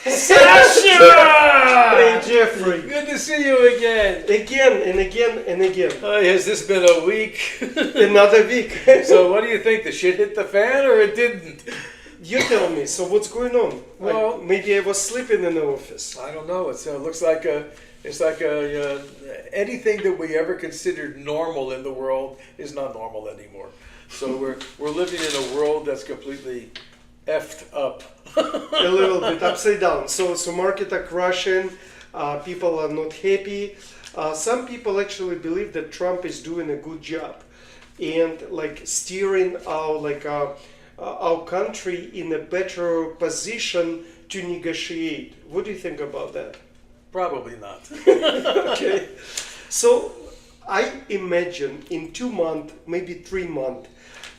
Sasha! Hey Jeffrey. Good to see you again. Again and again and again. Has this been a week? Another week. So what do you think? The shit hit the fan or it didn't? You tell me, so what's going on? Well, maybe I was sleeping in the office. I don't know. It looks like anything that we ever considered normal in the world is not normal anymore. So we're living in a world that's completely effed up. A little bit upside down. So market are crashing. People are not happy. Some people actually believe that Trump is doing a good job and like steering our country in a better position to negotiate. What do you think about that? Probably not. Okay. So I imagine in 2 months, maybe 3 months,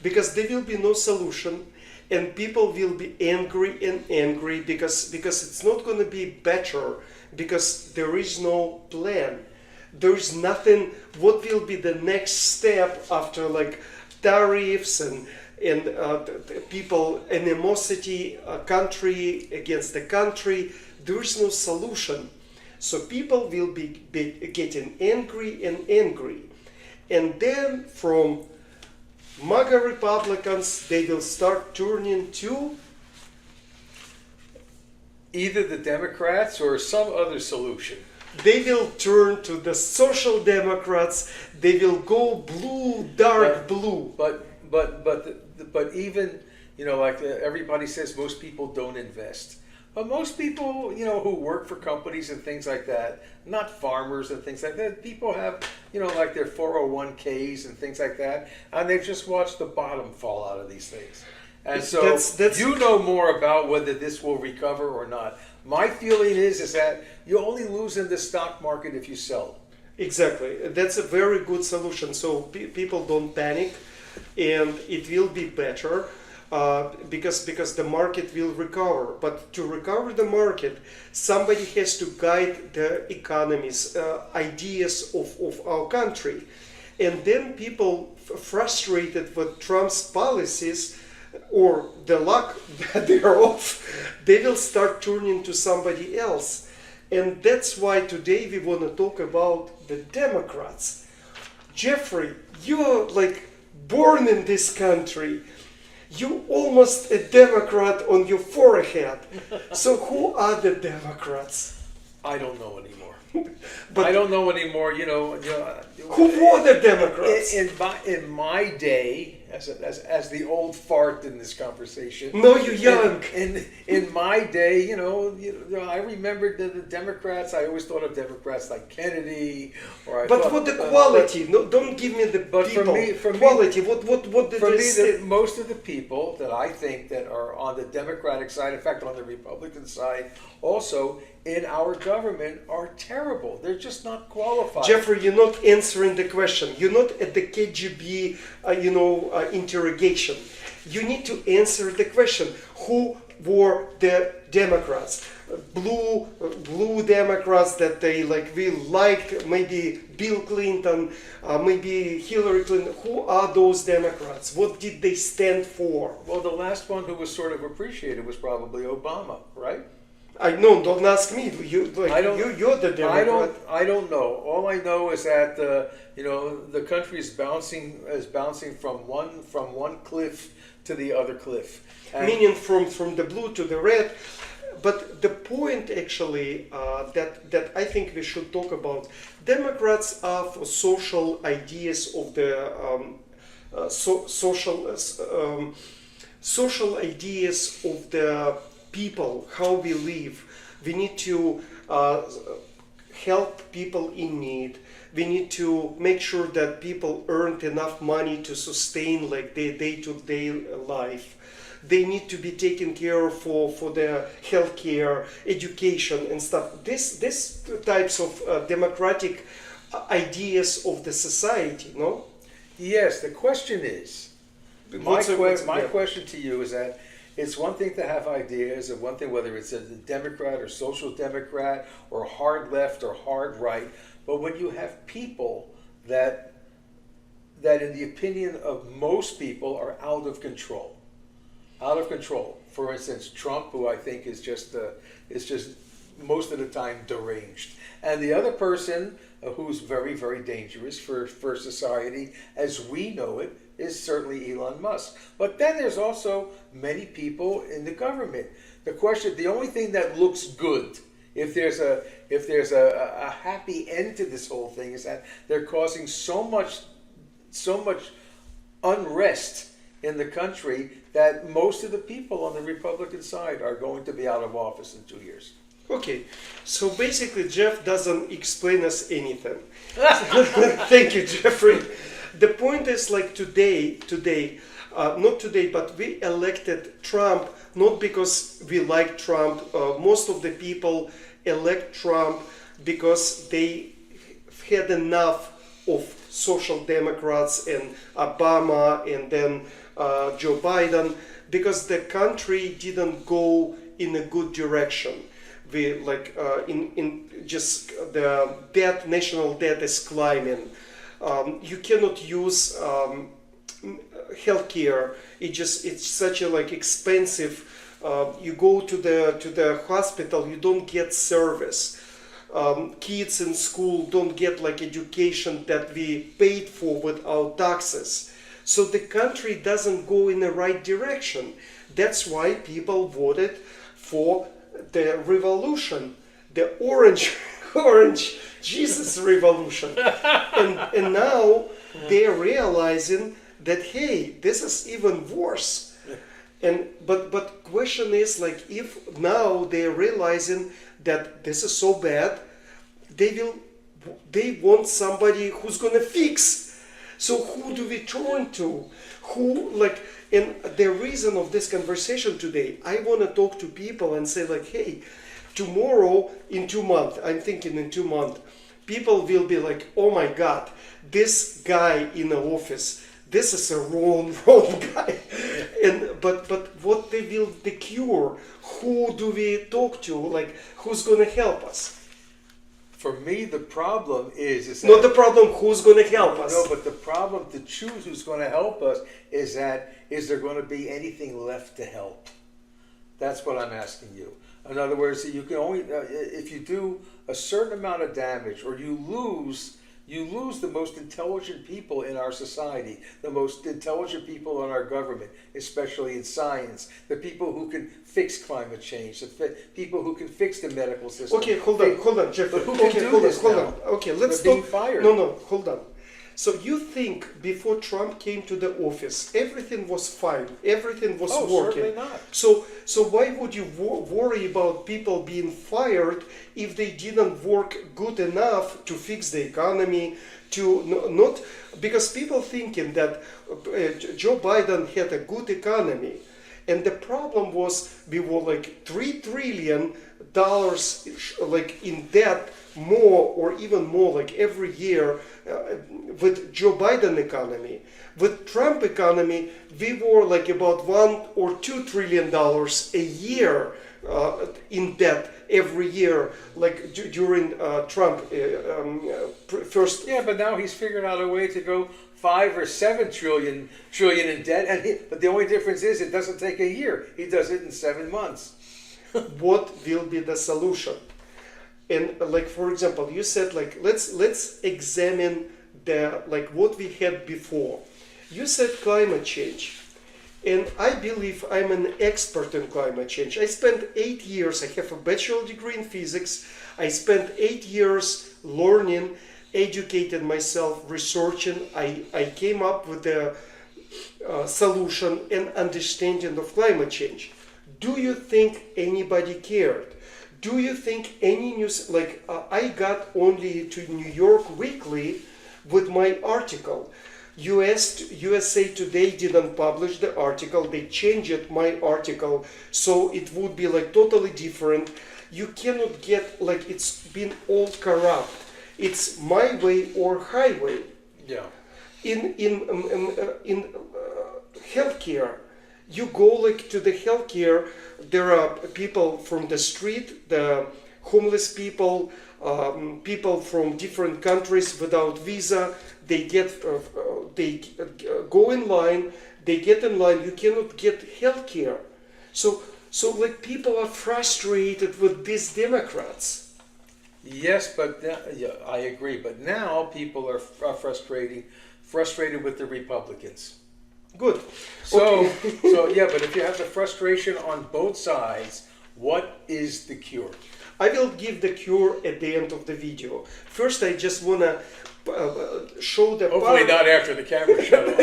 because there will be no solution and people will be angry because it's not going to be better because there is no plan. There is nothing. What will be the next step after like tariffs and people animosity, country against the country? There is no solution. So people will be getting angry, and then from MAGA Republicans they will start turning to either the Democrats or some other solution. They will turn to the Social Democrats. They will go blue, dark blue. But even, like everybody says, most people don't invest. But most people, who work for companies and things like that, not farmers and things like that, people have, like their 401ks and things like that, and they've just watched the bottom fall out of these things. And so you know more about whether this will recover or not. My feeling is that you only lose in the stock market if you sell. Exactly. That's a very good solution. So people don't panic, and it will be better. Because the market will recover. But to recover the market, somebody has to guide the economies, ideas of our country. And then people frustrated with Trump's policies or the lack thereof, they will start turning to somebody else. And that's why today we want to talk about the Democrats. Jeffrey, you're like born in this country. You almost a Democrat on your forehead. So who are the Democrats? I don't know anymore. But I don't know anymore. Who were the Democrats? In my day, as the old fart in this conversation. No, you're young. In my day, I remembered the Democrats. I always thought of Democrats like Kennedy, But what the quality? No, don't give me the people. For quality. What did they say? Most of the people that I think that are on the Democratic side, in fact, on the Republican side, also in our government, are terrible. They're just not qualified. Jeffrey, you're not answering the question. You're not at the KGB, interrogation. You need to answer the question. Who were the Democrats? Blue Democrats that they really liked, maybe Bill Clinton, maybe Hillary Clinton. Who are those Democrats? What did they stand for? Well, the last one who was sort of appreciated was probably Obama, right? I know. Don't ask me. You're the Democrat. I don't know. All I know is that the country is bouncing from one cliff to the other cliff. Meaning from the blue to the red. But the point actually that I think we should talk about, Democrats are for social ideas of the social ideas of the people, how we live. We need to help people in need. We need to make sure that people earn enough money to sustain their day-to-day life. They need to be taken care of for their healthcare, education and stuff. This types of democratic ideas of the society, no? Yes, the question is, my question to you is that it's one thing to have ideas, and one thing whether it's a Democrat or Social Democrat or hard left or hard right, but when you have people that in the opinion of most people are out of control. out of control. For instance, Trump, who I think is just most of the time deranged, and the other person who's very, very dangerous for society as we know it is certainly Elon Musk. But then there's also many people in the government. The only thing that looks good, if there's a happy end to this whole thing, is that they're causing so much unrest in the country that most of the people on the Republican side are going to be out of office in 2 years. Okay, so basically Jeff doesn't explain us anything. Thank you, Jeffrey. The point is like not today, but we elected Trump not because we like Trump. Most of the people elect Trump because they had enough of social democrats and Obama and then Joe Biden, because the country didn't go in a good direction. We like in just the debt, national debt is climbing. You cannot use healthcare. It's such a like expensive. You go to the hospital, you don't get service. Kids in school don't get like education that we paid for with our taxes. So the country doesn't go in the right direction. That's why people voted for the revolution, the orange Jesus revolution. And now they're realizing that, hey, this is even worse. And but question is like, if now they're realizing that this is so bad, they want somebody who's gonna fix. So who do we turn to? And the reason of this conversation today, I want to talk to people and say like, hey, tomorrow in 2 months, I'm thinking in 2 months, people will be like, oh my God, this guy in the office, this is a wrong guy. But what they will the cure? Who do we talk to? Like, who's gonna help us? For me, the problem is that not the problem who's going to help us. No, but the problem to choose who's going to help us is there going to be anything left to help? That's what I'm asking you. In other words, you can only if you do a certain amount of damage, or you lose the most intelligent people in our society, the most intelligent people in our government, especially in science, the people who can fix climate change, the people who can fix the medical system. Okay, hold on, Jeff. But who can do this now? Okay, let's They're talk. being fired. No, hold on. So you think before Trump came to the office, everything was fine, everything was working? Certainly not. So why would you worry about people being fired if they didn't work good enough to fix the economy? Not because people thinking that Joe Biden had a good economy, and the problem was we were like $3 trillion like in debt, more or even more like every year with Joe Biden economy. With Trump economy, we were like about $1 or $2 trillion a year in debt every year, like during Trump first. Yeah, but now he's figured out a way to go 5 or 7 trillion in debt, but the only difference is it doesn't take a year. He does it in 7 months. What will be the solution? And like, for example, you said like let's examine the like what we had before. You said climate change, and I believe I'm an expert in climate change. I spent 8 years. I have a bachelor degree in physics. I spent 8 years learning, educated myself, researching. I came up with the solution and understanding of climate change. Do you think anybody cared? Do you think any news, like I got only to New York Weekly with my article. USA Today didn't publish the article, they changed my article so it would be like totally different. You cannot get, like it's been all corrupt. It's my way or highway. Yeah. In healthcare, you go like to the healthcare, there are people from the street, the homeless people, people from different countries without visa. They go in line, they get in line, you cannot get health care. So like people are frustrated with these Democrats. Yes, but yeah, I agree. But now people are frustrated with the Republicans. Good. So, Okay. so yeah, but if you have the frustration on both sides, what is the cure? I will give the cure at the end of the video. First, I just wanna show the Hopefully not after the camera shut off.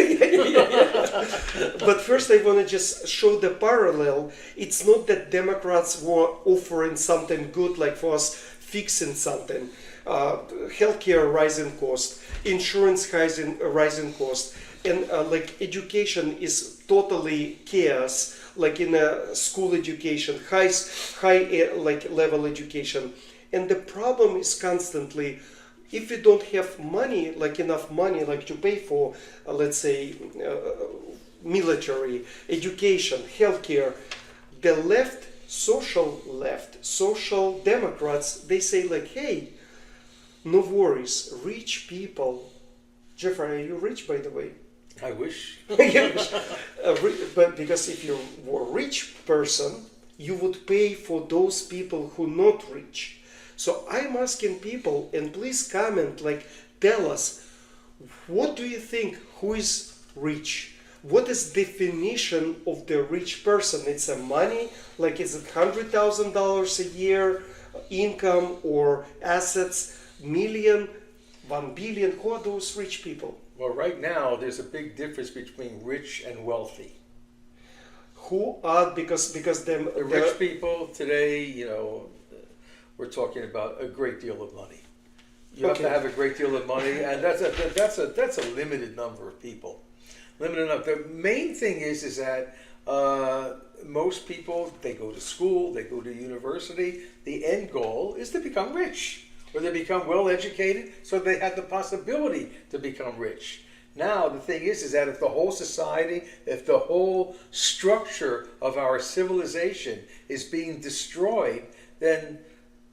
But first, I want to just show the parallel. It's not that Democrats were offering something good, like for us fixing something. Healthcare rising cost, insurance rising cost, and like education is totally chaos. Like in a school education, high like level education, and the problem is constantly, if you don't have money, like enough money, like to pay for, let's say, military, education, healthcare, the social democrats, they say like, hey, no worries, rich people. Jeffrey, are you rich, by the way? I wish. But because if you were a rich person, you would pay for those people who not rich. So I'm asking people, and please comment, like tell us, what do you think, who is rich? What is definition of the rich person? It's a money, like is it $100,000 a year income, or assets, million, 1 billion? Who are those rich people? Well, right now there's a big difference between rich and wealthy. Who are, because them The rich people today, you know, we're talking about a great deal of money. You have to have a great deal of money, and that's a limited number of people. Limited enough. The main thing is that most people, they go to school, they go to university. The end goal is to become rich, or they become well educated, so they have the possibility to become rich. Now the thing is that if the whole society, if the whole structure of our civilization is being destroyed, then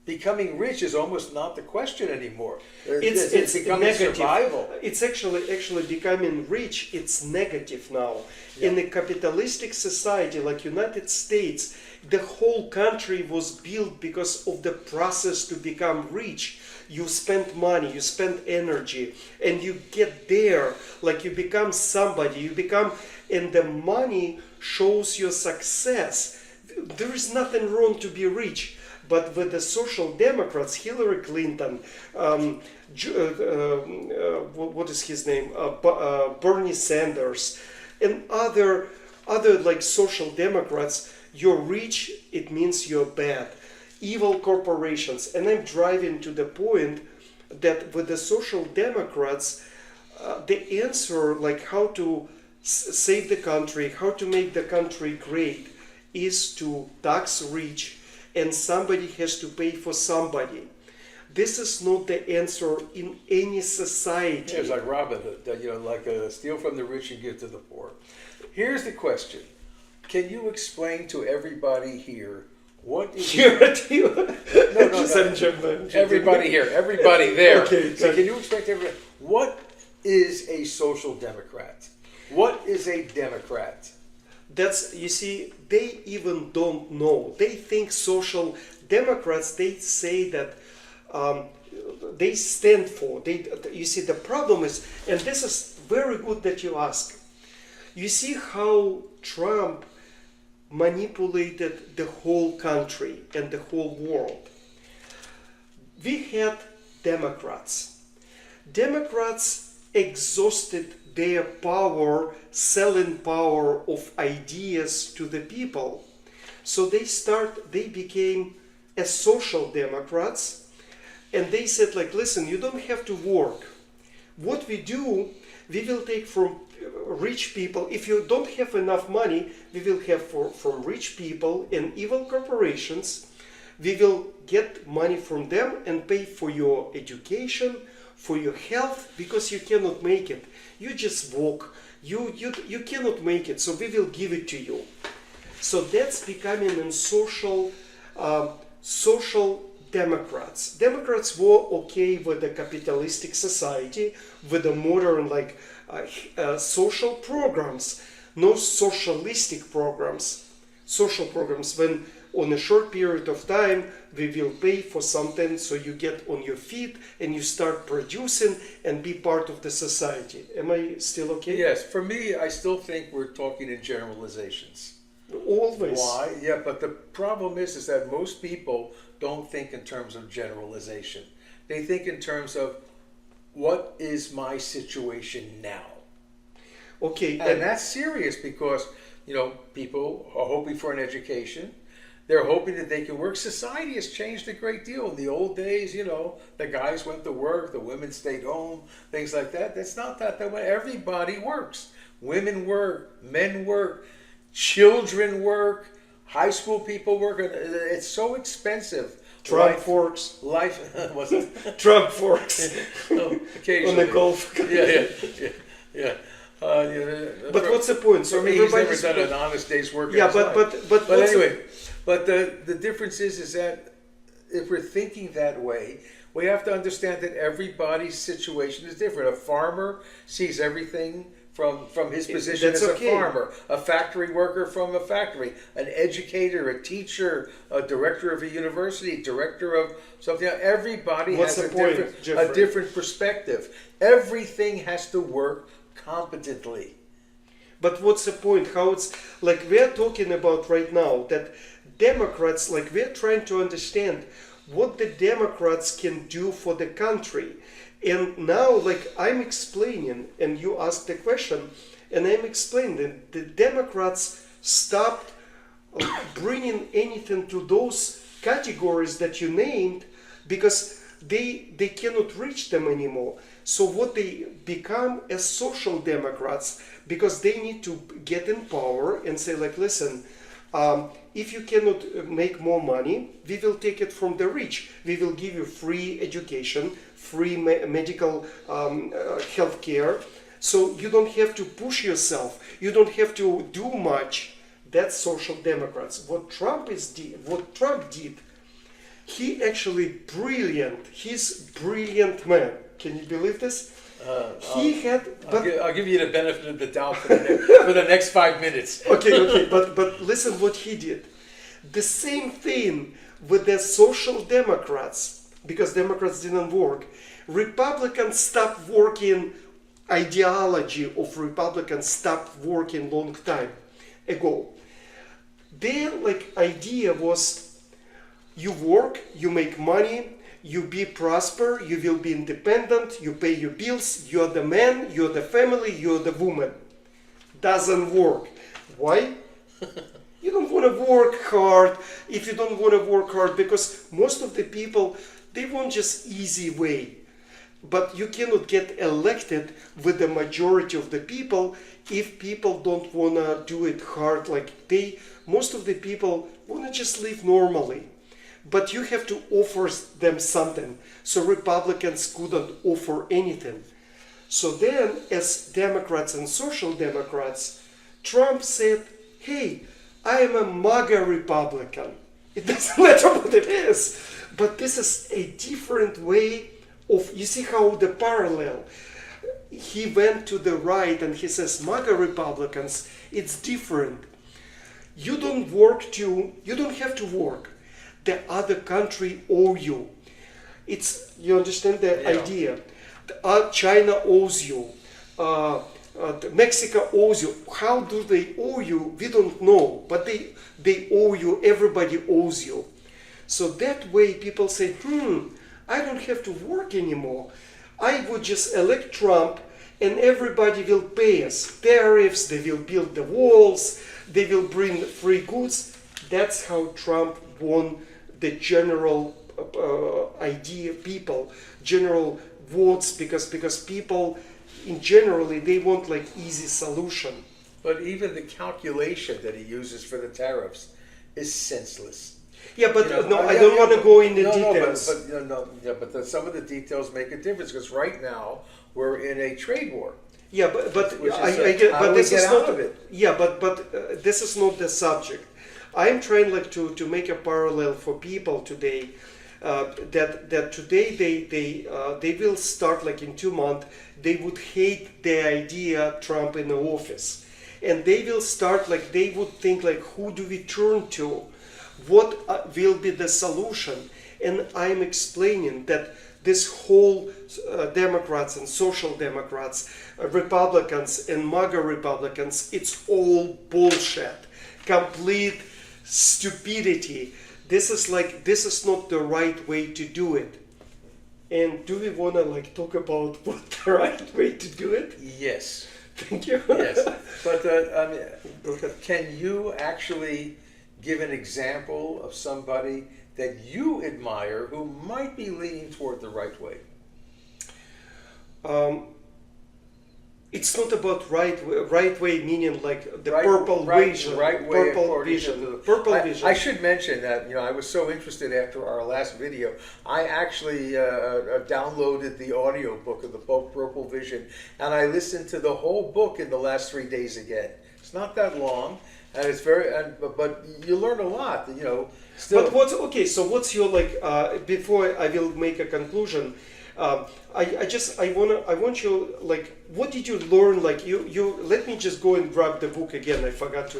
becoming rich is almost not the question anymore. It's becoming negative. survival. It's actually becoming rich. It's negative now. Yeah. In a capitalistic society like United States, the whole country was built because of the process to become rich. You spend money, you spend energy, and you get there, like you become somebody, and the money shows your success. There is nothing wrong to be rich. But with the social democrats, Hillary Clinton, what is his name, Bernie Sanders, and other like social democrats, you're rich, it means you're bad. Evil corporations. And I'm driving to the point that with the social democrats, the answer, like how to save the country, how to make the country great, is to tax rich, and somebody has to pay for somebody. This is not the answer in any society. Yeah, it's like Robin Hood, you know, like steal from the rich and give to the poor. Here's the question. Can you explain to everybody here what is... Everybody here, everybody there. Okay, so can you explain to everybody, what is a social democrat? What is a democrat? That's, you see, they even don't know. They think social democrats, they say that they stand for. You see, the problem is, and this is very good that you ask. You see how Trump manipulated the whole country and the whole world. We had Democrats. Democrats exhausted their power, selling power of ideas to the people. So they became a social democrats, and they said like, listen, you don't have to work. What we do, we will take from rich people. If you don't have enough money, we will have from rich people and evil corporations. We will get money from them and pay for your education, for your health, because you cannot make it. You just walk. You cannot make it, so we will give it to you. So that's becoming a social democrats. Democrats were okay with the capitalistic society, with the modern social programs. no socialistic programs, social programs when on a short period of time we will pay for something so you get on your feet and you start producing and be part of the society. Am I still okay? Yes, for me, I still think we're talking in generalizations. Always. Why? Yeah, but the problem is that most people don't think in terms of generalization. They think in terms of what is my situation now? Okay. And that's serious because, people are hoping for an education. They're hoping that they can work. Society has changed a great deal. In the old days, the guys went to work, the women stayed home, things like that. That's not that way. Everybody works. Women work, men work, children work, high school people work. It's so expensive. Trump works. Life, what's it? Trump works. Occasionally. On the golf. Yeah. But what's the point? For me, he's never done an honest day's work. Yeah, but anyway, but the difference is that if we're thinking that way, we have to understand that everybody's situation is different. A farmer sees everything from his position as a farmer, a factory worker from a factory, an educator, a teacher, a director of a university, director of something. Everybody has a different perspective. Everything has to work competently. But what's the point? How it's like we're talking about right now that Democrats, like we're trying to understand what the Democrats can do for the country. And now, like I'm explaining, and you asked the question, and I'm explaining that the Democrats stopped bringing anything to those categories that you named because they cannot reach them anymore. So what they become as social democrats because they need to get in power and say like, listen, if you cannot make more money, we will take it from the rich. We will give you free education, free medical health care. So you don't have to push yourself. You don't have to do much. That's social democrats. What Trump did, he actually brilliant. He's brilliant man. Can you believe this? I'll give you the benefit of the doubt for the next 5 minutes. Okay, but listen what he did. The same thing with the social democrats, because Democrats didn't work. Republicans stopped working. Ideology of Republicans stopped working long time ago. Their idea was, you work, you make money, you be prosper, you will be independent, you pay your bills, you're the man, you're the family, you're the woman. Doesn't work. Why? You don't want to work hard. If you don't want to work hard, because most of the people, they want just easy way. But you cannot get elected with the majority of the people if people don't want to do it hard most of the people want to just live normally. But you have to offer them something. So Republicans couldn't offer anything. So then, as Democrats and Social Democrats, Trump said, hey, I am a MAGA Republican. It doesn't matter what it is. But this is a different way of, you see how the parallel. He went to the right and he says, MAGA Republicans, it's different. You don't have to work. The other country owe you. You understand the idea. China owes you. Mexico owes you. How do they owe you? We don't know. But they owe you. Everybody owes you. So that way people say, I don't have to work anymore. I would just elect Trump and everybody will pay us tariffs. They will build the walls. They will bring free goods. That's how Trump won the general general votes, because people in generally they want easy solution. But even the calculation that he uses for the tariffs is senseless. Yeah, but I don't want to go into details. But some of the details make a difference because right now we're in a trade war. Yeah, but this is not the subject. I'm trying to make a parallel for people today. That today they will start in 2 months. They would hate the idea Trump in the office, and they will start like they would think like, who do we turn to? What will be the solution? And I'm explaining that this whole Democrats and Social Democrats, Republicans and MAGA Republicans, it's all bullshit, complete stupidity. This is not the right way to do it. And do we want to like talk about what the right way to do it? Yes. Thank you. Yes. But can you actually give an example of somebody that you admire who might be leaning toward the right way? It's not about right way, meaning like the Right- purple right- vision. right way Purple according to vision. the- Purple I, vision. I should mention that I was so interested after our last video. I actually downloaded the audio book of the Purple Vision, and I listened to the whole book in the last 3 days again. It's not that long, and it's but you learn a lot. Still. But what's your like? Before I will make a conclusion, I want you like, what did you learn? Like you let me just go and grab the book again. I forgot to.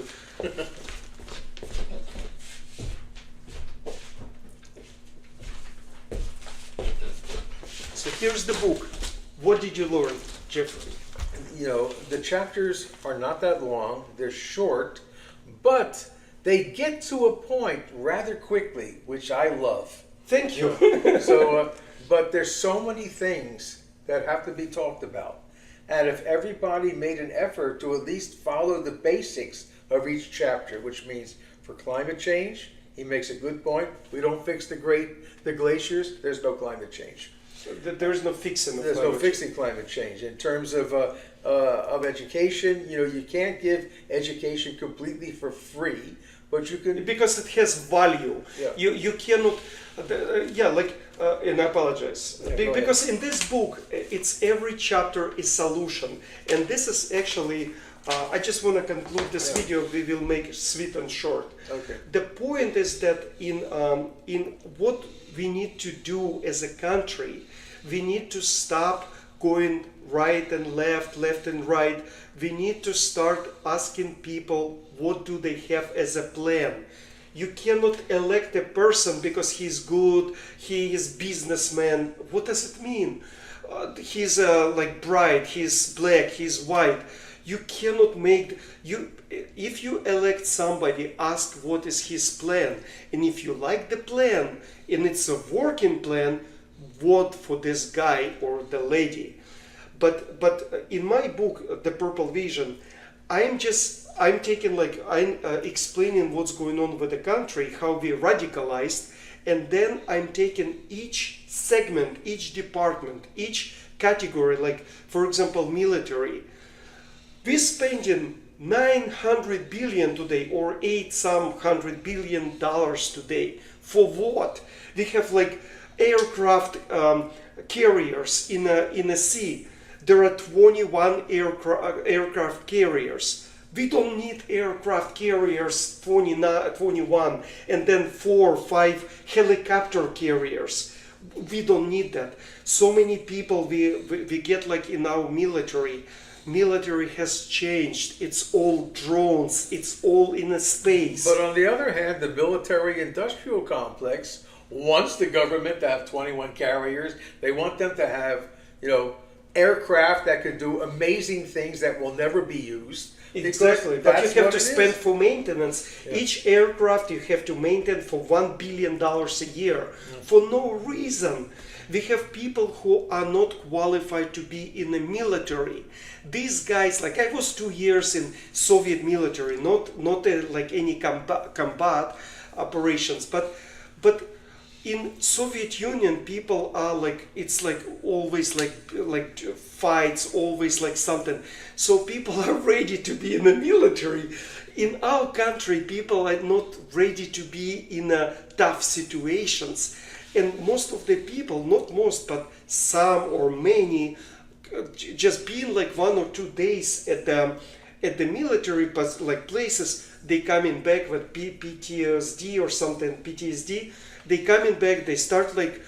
So here's the book. What did you learn, Jeffrey? The chapters are not that long. They're short, but they get to a point rather quickly, which I love. Thank you. But there's so many things that have to be talked about. And if everybody made an effort to at least follow the basics of each chapter, which means for climate change, he makes a good point. We don't fix the glaciers, there's no climate change. There's no fixing. There's no fixing climate change. In terms of education, you can't give education completely for free, but you can, because it has value. Yeah. You cannot. And I apologize because in this book, it's every chapter is solution, and this is actually. I just want to conclude this video. We will make it sweet and short. Okay. The point is that in what we need to do as a country, we need to stop going right and left, left and right. We need to start asking people what do they have as a plan. You cannot elect a person because he's good, he is businessman. What does it mean? He's like bright, he's black, he's white. You cannot make if you elect somebody, ask what is his plan, and if you like the plan and it's a working plan, vote for this guy or the lady. But in my book, The Purple Vision, I'm explaining what's going on with the country, how we radicalized, and then I'm taking each segment, each department, each category, like for example military. We're spending $900 billion today, or $800 billion today. For what? We have like aircraft carriers in a sea. There are 21 aircraft carriers. We don't need aircraft carriers 21 and then 4 or 5 helicopter carriers. We don't need that. So many people we get like in our military. Military has changed. It's all drones. It's all in a space. But on the other hand, the military-industrial complex wants the government to have 21 carriers. They want them to have, aircraft that can do amazing things that will never be used. Exactly, but you have to spend for maintenance. Yeah. Each aircraft you have to maintain for $1 billion a year for no reason. We have people who are not qualified to be in the military. These guys, like I was 2 years in Soviet military, not like any combat operations, but in Soviet Union, people are like, it's like always like fights, always like something. So people are ready to be in the military. In our country, people are not ready to be in tough situations. And most of the people, not most, but some or many, just being like 1 or 2 days at the military like places, they coming back with PTSD or something, PTSD. They coming back, they start like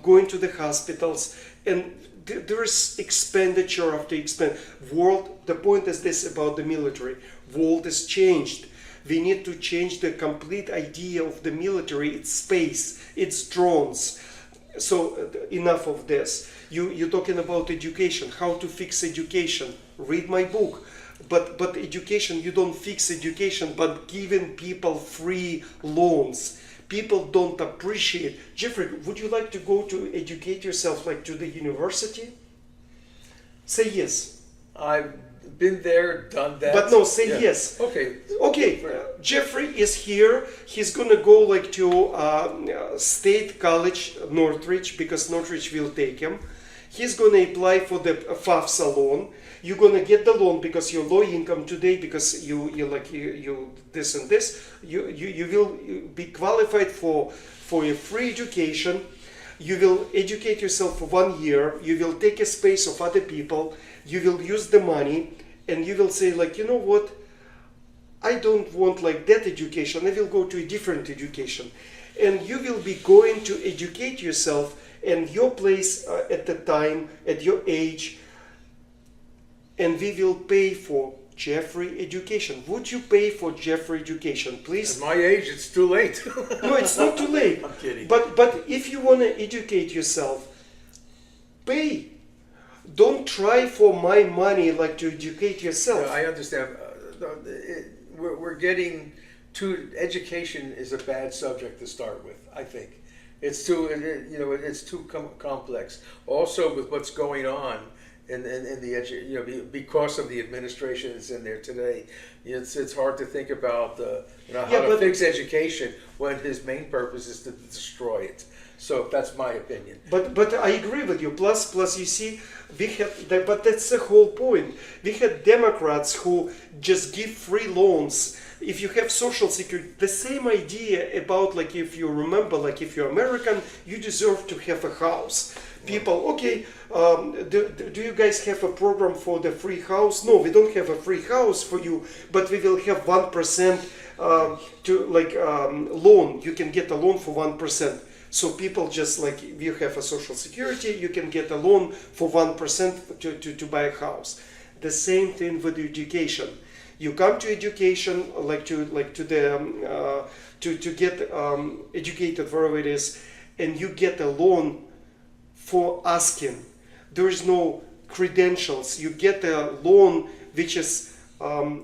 going to the hospitals, and there is expenditure after world. The point is this about the military. World is changed. We need to change the complete idea of the military. It's space. It's drones. So enough of this. You're talking about education. How to fix education? Read my book. But education, you don't fix education, but giving people free loans. People don't appreciate. Jeffrey, would you like to go to educate yourself, like to the university? Say yes. I've been there, done that. But no, say Yeah. yes. Okay. Okay, Jeffrey is here. He's gonna go like to State College Northridge because Northridge will take him. He's gonna apply for the FAFSA loan. You're gonna get the loan because you're low income today because you this and this. You will be qualified for a free education. You will educate yourself for 1 year. You will take a space of other people. You will use the money, and you will say like, you know what? I don't want like that education. I will go to a different education, and you will be going to educate yourself and your place at the time, at your age. And we will pay for Jeffrey education. Would you pay for Jeffrey education, please? At my age, it's too late. No, it's not too late. I'm kidding. But if you want to educate yourself, pay. Don't try for my money like to educate yourself. I understand. We're getting too. Education is a bad subject to start with. I think it's too. It's too complex. Also, with what's going on in the because of the administration that's in there today, it's hard to think about how to fix education when his main purpose is to destroy it. So that's my opinion. But I agree with you. Plus you see, we had but that's the whole point. We had Democrats who just give free loans. If you have Social Security, the same idea about like if you remember, like if you're American, you deserve to have a house. People, okay, do you guys have a program for the free house? No, we don't have a free house for you, but we will have 1% loan. You can get a loan for 1%. So people just like, if you have a Social Security, you can get a loan for 1% to buy a house. The same thing with education. You come to education to get educated wherever it is, and you get a loan for asking. There is no credentials. You get a loan which is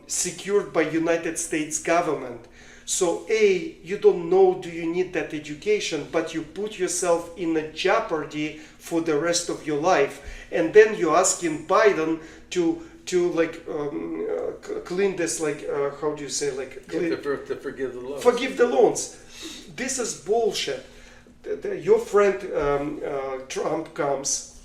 secured by United States government. So you don't know do you need that education, but you put yourself in a jeopardy for the rest of your life. And then you're asking Biden to clean this, how do you say, to forgive the loans. Forgive the loans. This is bullshit. Your friend Trump comes.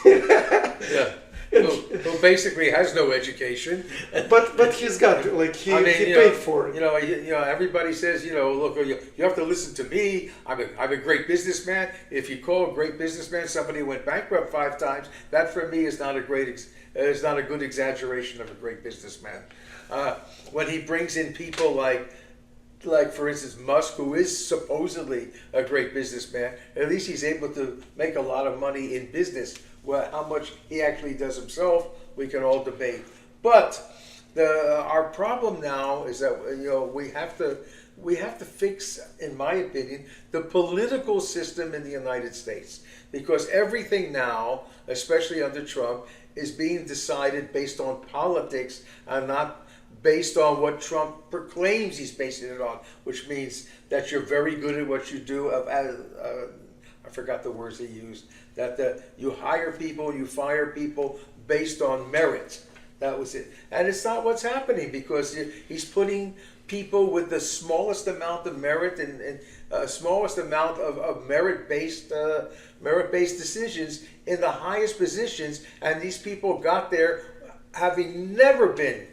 Yeah. Who basically has no education. But he's got he paid for it. Everybody says look, you have to listen to me. I'm a great businessman. If you call a great businessman somebody who went bankrupt 5 times, that for me is not a good exaggeration of a great businessman. When he brings in people like for instance Musk, who is supposedly a great businessman, at least he's able to make a lot of money in business. Well, how much he actually does himself, we can all debate. But our problem now is that we have to fix, in my opinion, the political system in the United States, because everything now, especially under Trump, is being decided based on politics and not based on what Trump proclaims he's basing it on, which means that you're very good at what you do. I forgot the words he used. That you hire people, you fire people based on merit. That was it. And it's not what's happening, because he's putting people with the smallest amount of merit and smallest amount of merit-based decisions in the highest positions, and these people got there having never been.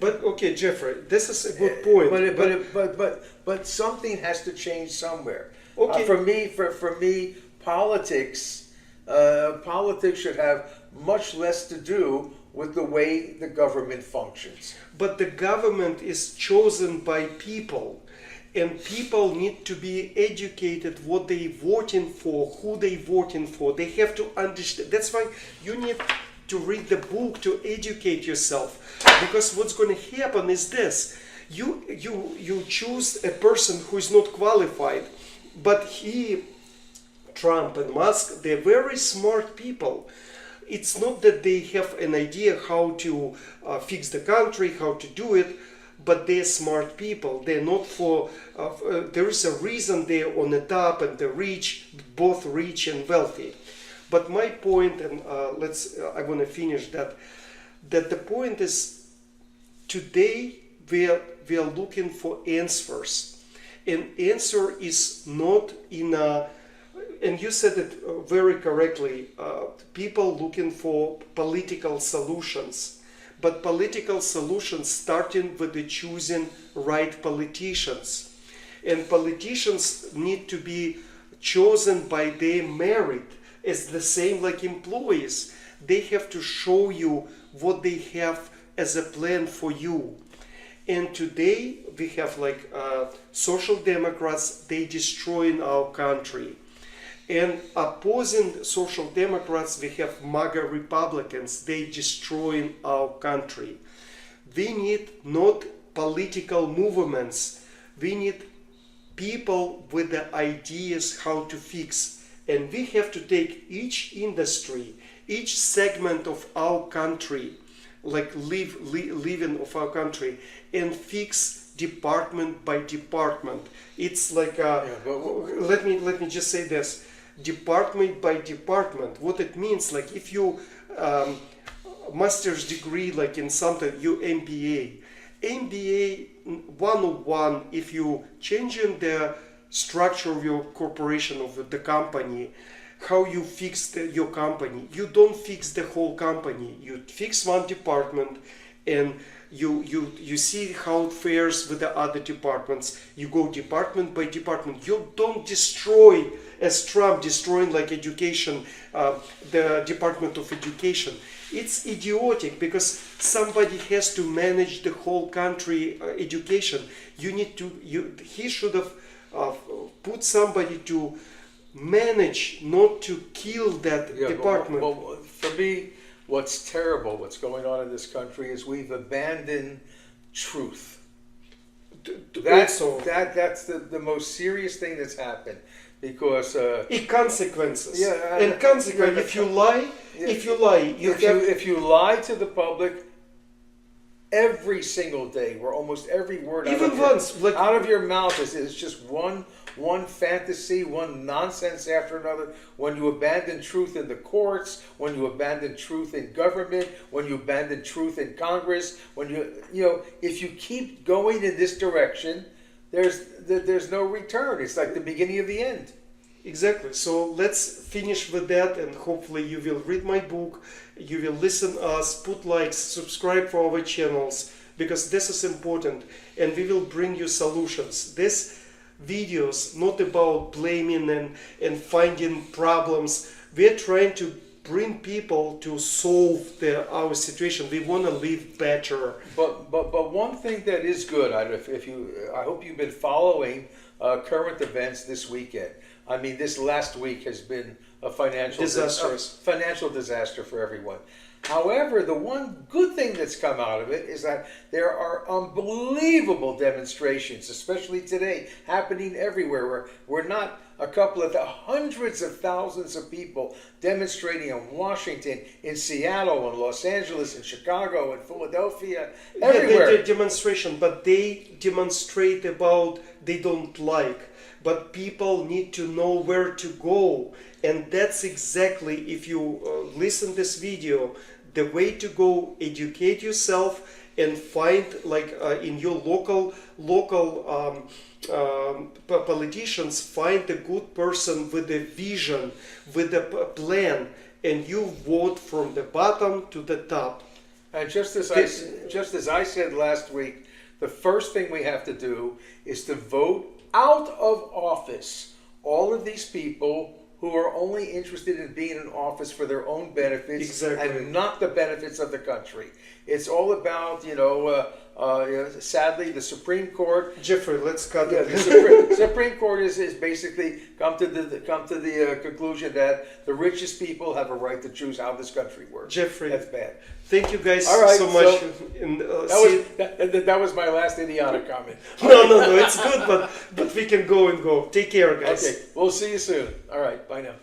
But okay, Jeffrey, this is a good point. But something has to change somewhere. Okay. For me, politics should have much less to do with the way the government functions. But the government is chosen by people, and people need to be educated what they voting for, who they voting for. They have to understand. That's why you need to read the book to educate yourself, because what's going to happen is this: you choose a person who is not qualified, but Trump and Musk, they're very smart people. It's not that they have an idea how to fix the country, how to do it, but they're smart people. They're not for. There is a reason they're on the top and they're rich, both rich and wealthy. But my point, and I want to finish that. That the point is, today we are looking for answers, and answer is not in a. And you said it very correctly. People looking for political solutions, but political solutions starting with the choosing right politicians, and politicians need to be chosen by their merit. It's the same like employees. They have to show you what they have as a plan for you. And today we have like social democrats. They destroying our country. And opposing social democrats, we have MAGA Republicans. They destroying our country. We need not political movements. We need people with the ideas how to fix. And we have to take each industry, each segment of our country, like living of our country, and fix department by department. It's like let me just say this: department by department. What it means, like if you master's degree, like in something, you MBA 101. If you changing the structure of your corporation, of the company, how you fix your company. You don't fix the whole company. You fix one department, and you see how it fares with the other departments. You go department by department. You don't destroy, as Trump destroying like education, the Department of Education. It's idiotic, because somebody has to manage the whole country education. He should have put somebody to manage, not to kill that department. Well, for me, what's terrible, what's going on in this country, is we've abandoned truth. That's the most serious thing that's happened, because consequences. Yeah, and consequence. If you lie, if you lie to the public every single day, where almost every word out of your mouth is just one fantasy, one nonsense after another. When you abandon truth in the courts, when you abandon truth in government, when you abandon truth in Congress, when if you keep going in this direction, there's no return. It's like the beginning of the end. Exactly. So let's finish with that, and hopefully you will read my book, you will listen us, put likes, subscribe for our channels, because this is important, and we will bring you solutions. This videos not about blaming and finding problems. We're trying to bring people to solve our situation. We want to live better. But one thing that is good, I hope you've been following current events this weekend. I mean, this last week has been a financial disaster for everyone. However, the one good thing that's come out of it is that there are unbelievable demonstrations, especially today, happening everywhere. We're not a couple of hundreds of thousands of people demonstrating in Washington, in Seattle, in Los Angeles, in Chicago, in Philadelphia, everywhere. Yeah, they demonstration, but they demonstrate about they don't like. But people need to know where to go, and that's exactly, if you listen to this video, the way to go. Educate yourself and find, like in your local politicians, find a good person with a vision, with a plan, and you vote from the bottom to the top. And just as I said last week, the first thing we have to do is to vote out of office all of these people who are only interested in being in office for their own benefits and not the benefits of the country. It's all about, sadly, the Supreme Court. Jeffrey, let's cut Yeah, it. the Supreme Court is basically come to the conclusion that the richest people have a right to choose how this country works. Jeffrey, That's bad. thank you guys All right, so much. That was my last idiotic comment. No, it's good, but we can go and go. Take care, guys. Okay, we'll see you soon. All right, bye now.